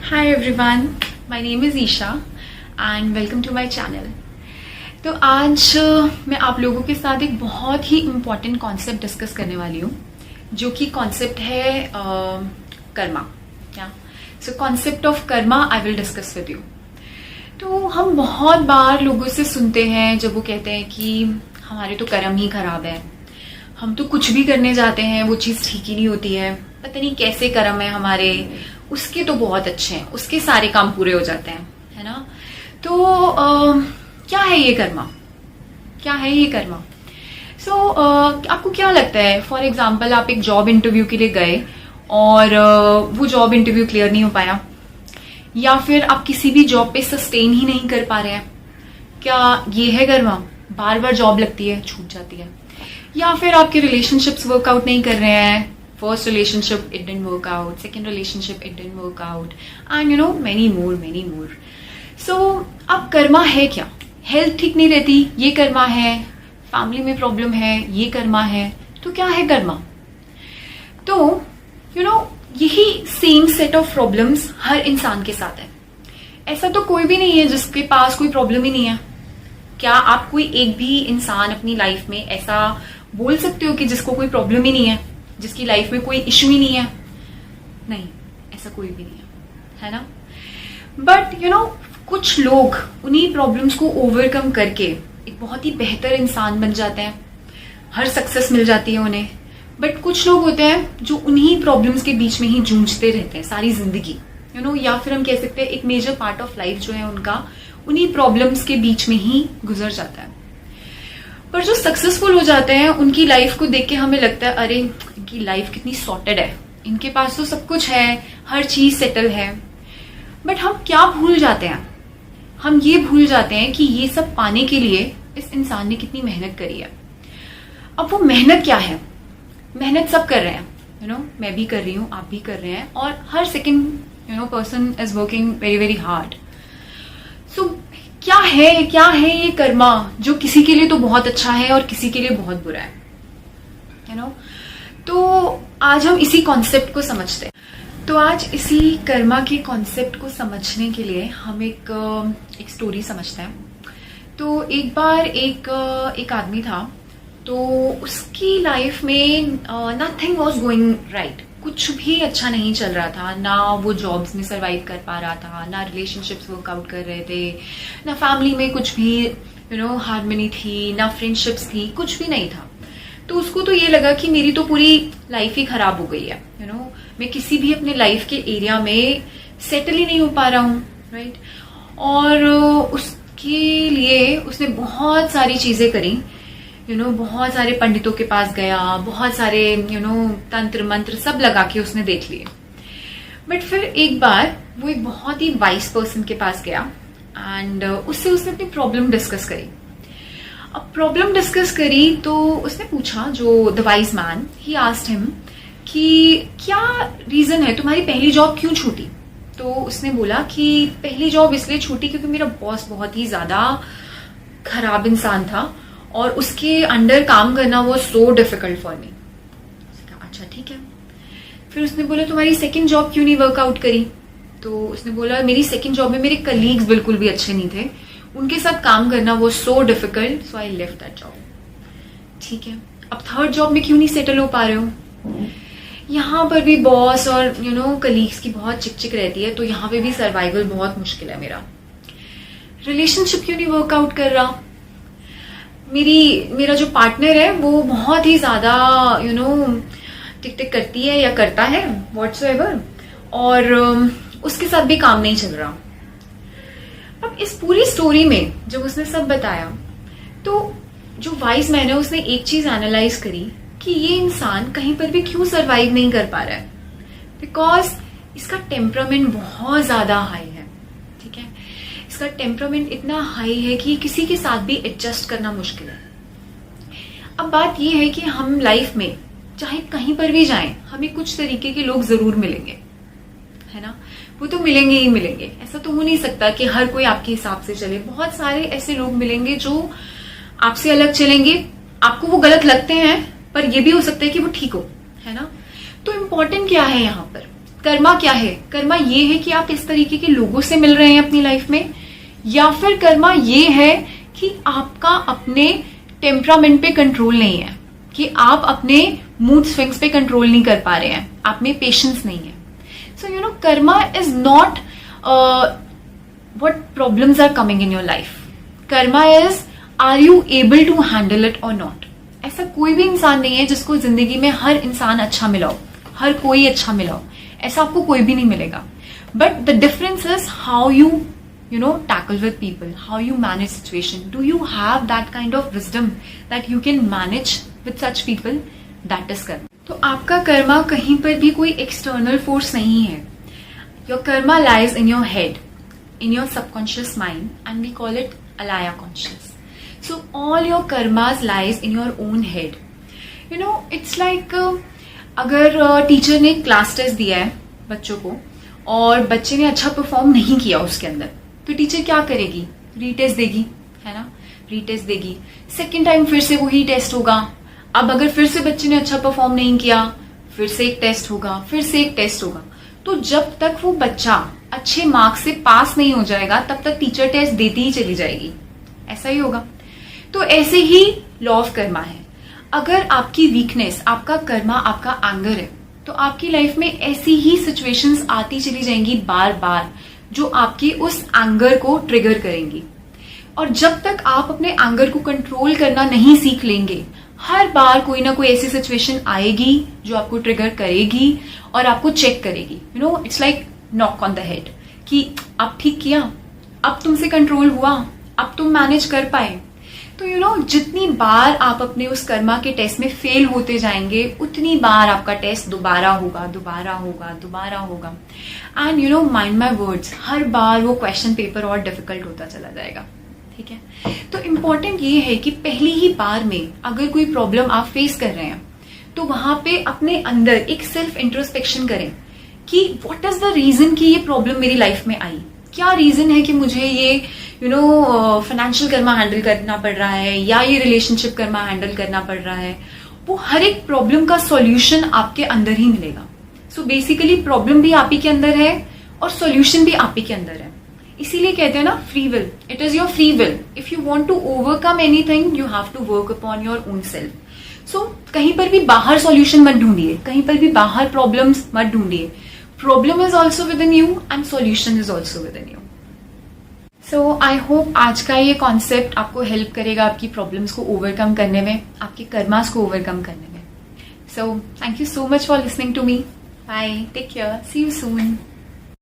Hi everyone, my name is Isha and welcome to my channel. तो आज मैं आप लोगों के साथ एक बहुत ही इम्पॉर्टेंट कॉन्सेप्ट डिस्कस करने वाली हूँ, जो कि कॉन्सेप्ट है Karma. So concept of Karma I will discuss with you. तो हम बहुत बार लोगों से सुनते हैं जब वो कहते हैं कि हमारे तो कर्म ही खराब है, हम तो कुछ भी करने जाते हैं वो चीज़ ठीक ही नहीं होती है, पता नहीं कैसे कर्म है हमारे, उसके तो बहुत अच्छे हैं, उसके सारे काम पूरे हो जाते हैं, है ना। तो क्या है ये कर्मा, क्या है ये कर्मा? आपको क्या लगता है? फॉर एग्जाम्पल आप एक जॉब इंटरव्यू के लिए गए और वो जॉब इंटरव्यू क्लियर नहीं हो पाया, या फिर आप किसी भी जॉब पे सस्टेन ही नहीं कर पा रहे हैं, क्या ये है कर्मा? बार बार जॉब लगती है, छूट जाती है। या फिर आपके रिलेशनशिप्स वर्कआउट नहीं कर रहे हैं, first relationship it didn't work out, second relationship it didn't work out, and you know many more. So अब कर्मा है क्या? हेल्थ ठीक नहीं रहती, ये कर्मा है। फैमिली में प्रॉब्लम है, ये कर्मा है। तो क्या है कर्मा? तो यू नो यही सेम सेट ऑफ प्रॉब्लम्स हर इंसान के साथ है। ऐसा तो कोई भी नहीं है जिसके पास कोई प्रॉब्लम ही नहीं है। क्या आप कोई एक भी इंसान अपनी लाइफ में ऐसा बोल सकते हो कि जिसको कोई प्रॉब्लम ही नहीं है, जिसकी लाइफ में कोई इश्यू ही नहीं है? नहीं, ऐसा कोई भी नहीं है ना। बट यू नो कुछ लोग उन्हीं प्रॉब्लम्स को ओवरकम करके एक बहुत ही बेहतर इंसान बन जाते हैं, हर सक्सेस मिल जाती है उन्हें। बट कुछ लोग होते हैं जो उन्हीं प्रॉब्लम्स के बीच में ही जूझते रहते हैं सारी जिंदगी, यू नो, या फिर हम कह सकते हैं एक मेजर पार्ट ऑफ लाइफ जो है उनका उन्हीं प्रॉब्लम्स के बीच में ही गुजर जाता है। पर जो सक्सेसफुल हो जाते हैं उनकी लाइफ को देख के हमें लगता है अरे इनकी लाइफ कितनी सॉर्टेड है, इनके पास तो सब कुछ है, हर चीज सेटल है। बट हम क्या भूल जाते हैं? हम ये भूल जाते हैं कि ये सब पाने के लिए इस इंसान ने कितनी मेहनत करी है। अब वो मेहनत क्या है? मेहनत सब कर रहे हैं, यू नो, मैं भी कर रही हूँ, आप भी कर रहे हैं, और हर second you know person is working very very hard. So क्या है ये कर्मा जो किसी के लिए तो बहुत अच्छा है और किसी के लिए बहुत बुरा है, यू नो। तो आज हम इसी कॉन्सेप्ट को समझते हैं। तो आज इसी कर्मा के कॉन्सेप्ट को समझने के लिए हम एक स्टोरी समझते हैं। तो एक बार एक आदमी था, तो उसकी लाइफ में नथिंग वाज गोइंग राइट, कुछ भी अच्छा नहीं चल रहा था। ना वो जॉब्स में सरवाइव कर पा रहा था, ना रिलेशनशिप्स वर्कआउट कर रहे थे, ना फैमिली में कुछ भी यू नो हार्मनी थी, ना फ्रेंडशिप्स थी, कुछ भी नहीं था। तो उसको तो ये लगा कि मेरी तो पूरी लाइफ ही खराब हो गई है, यू नो, मैं किसी भी अपने लाइफ के एरिया में सेटल ही नहीं हो पा रहा हूँ, राइट। और उसके लिए उसने बहुत सारी चीजें करी, यू नो, बहुत सारे पंडितों के पास गया, बहुत सारे यू नो तंत्र मंत्र सब लगा के उसने देख लिए। बट फिर एक बार वो एक बहुत ही वाइज पर्सन के पास गया एंड उससे उसने अपनी प्रॉब्लम डिस्कस करी। अब प्रॉब्लम डिस्कस करी तो उसने पूछा, जो the wise man, he asked him कि क्या रीजन है, तुम्हारी पहली जॉब क्यों छूटी? तो उसने बोला कि पहली जॉब इसलिए छूटी क्योंकि मेरा बॉस बहुत ही ज्यादा खराब इंसान था और उसके अंडर काम करना वो सो डिफिकल्ट फॉर मी। अच्छा ठीक है। फिर उसने बोला तुम्हारी सेकंड जॉब क्यों नहीं वर्कआउट करी? तो उसने बोला मेरी सेकंड जॉब में मेरे कलीग्स बिल्कुल भी अच्छे नहीं थे, उनके साथ काम करना वो so difficult, so I left that job. ठीक है, अब थर्ड जॉब में क्यों नहीं सेटल हो पा रहे हो? यहाँ पर भी बॉस और यू नो कलीग्स की बहुत चिक रहती है, तो यहाँ पे भी सर्वाइवल बहुत मुश्किल है मेरा। रिलेशनशिप क्यों नहीं वर्कआउट कर रहा? मेरा जो पार्टनर है वो बहुत ही ज्यादा यू नो टिक टिक करती है या करता है व्हाटसोएवर, और उसके साथ भी काम नहीं चल रहा। अब इस पूरी स्टोरी में जब उसने सब बताया तो जो वाइज मैन है उसने एक चीज एनालाइज करी कि ये इंसान कहीं पर भी क्यों सरवाइव नहीं कर पा रहा है। बिकॉज इसका टेम्परामेंट बहुत ज्यादा हाई है, ठीक है, इसका टेम्परामेंट इतना हाई है कि किसी के साथ भी एडजस्ट करना मुश्किल है। अब बात यह है कि हम लाइफ में चाहे कहीं पर भी जाएं, हमें कुछ तरीके के लोग जरूर मिलेंगे, है ना, वो तो मिलेंगे ही मिलेंगे। ऐसा तो हो नहीं सकता कि हर कोई आपके हिसाब से चले। बहुत सारे ऐसे लोग मिलेंगे जो आपसे अलग चलेंगे, आपको वो गलत लगते हैं, पर ये भी हो सकता है कि वो ठीक हो, है ना। तो इम्पोर्टेंट क्या है यहाँ पर? कर्मा क्या है? कर्मा ये है कि आप इस तरीके के लोगों से मिल रहे हैं अपनी लाइफ में, या फिर कर्मा ये है कि आपका अपने टेम्परामेंट पे कंट्रोल नहीं है, कि आप अपने मूड स्विंग्स पे कंट्रोल नहीं कर पा रहे हैं, आप में पेशेंस नहीं है. So you know, Karma is not what problems are coming in your life. Karma is, are you able to handle it or not? ऐसा कोई भी इंसान नहीं है जिसको जिंदगी में हर इंसान अच्छा मिला हो, हर कोई अच्छा मिला हो. ऐसा आपको कोई भी नहीं मिलेगा. But the difference is how you know, tackle with people, how you manage situation. Do you have that kind of wisdom that you can manage with such people? That is karma. तो आपका कर्मा कहीं पर भी कोई external force नहीं है. Your karma lies in your head, in your subconscious mind, and we call it alaya conscious. So all your karmas lies in your own head. You know, it's like अगर teacher ने class test दिया है बच्चों को और बच्चे ने अच्छा परफॉर्म नहीं किया उसके अंदर, तो टीचर क्या करेगी? रीटेस्ट देगी, है ना? रीटेस्ट देगी. सेकेंड टाइम फिर से वही टेस्ट होगा. अब अगर फिर से बच्चे ने अच्छा परफॉर्म नहीं किया, फिर से एक टेस्ट होगा, फिर से एक टेस्ट होगा. तो जब तक वो बच्चा अच्छे मार्क्स से पास नहीं हो जाएगा तब तक टीचर टेस्ट देती ही चली जाएगी. ऐसा ही होगा. तो ऐसे ही लॉ ऑफ कर्मा है. अगर आपकी वीकनेस, आपका कर्मा, आपका एंगर है, तो आपकी लाइफ में ऐसी ही सिचुएशंस आती चली जाएंगी बार बार जो आपके उस एंगर को ट्रिगर करेंगी. और जब तक आप अपने एंगर को कंट्रोल करना नहीं सीख लेंगे, हर बार कोई ना कोई ऐसी सिचुएशन आएगी जो आपको ट्रिगर करेगी और आपको चेक करेगी. You know, it's like knock on the head कि अब ठीक किया, अब तुमसे कंट्रोल हुआ, अब तुम मैनेज कर पाए. तो यू नो, जितनी बार आप अपने उस कर्मा के टेस्ट में फेल होते जाएंगे, उतनी बार आपका टेस्ट दोबारा होगा, दोबारा होगा, दोबारा होगा. And you know, mind my words, हर बार वो क्वेश्चन पेपर और डिफिकल्ट होता चला जाएगा. ठीक है. तो इम्पोर्टेंट ये है कि पहली ही बार में अगर कोई प्रॉब्लम आप फेस कर रहे हैं तो वहां पे अपने अंदर एक सेल्फ इंट्रोस्पेक्शन करें कि व्हाट इज द रीजन कि ये प्रॉब्लम मेरी लाइफ में आई. क्या रीजन है कि मुझे ये you know financial Karma handle करना पड़ रहा है, या ये रिलेशनशिप कर्मा हैंडल करना पड़ रहा है. वो हर एक प्रॉब्लम का सॉल्यूशन आपके अंदर ही मिलेगा. सो बेसिकली प्रॉब्लम भी आप ही के अंदर है और सॉल्यूशन भी आप ही के अंदर है. इसीलिए कहते हैं ना, free will. It is your free will. If you want to overcome anything, you have to work upon your own self. So कहीं पर भी बाहर सॉल्यूशन मत ढूंढिए, कहीं पर भी बाहर प्रॉब्लम्स मत ढूंढिए. Problem is also with in you and solution is also with in you. So I hope आज का ये कॉन्सेप्ट आपको हेल्प करेगा आपकी प्रॉब्लम्स को ओवरकम करने में, आपके कर्मास को ओवरकम करने में. So thank you so much for listening to me. Bye, take care, see you soon.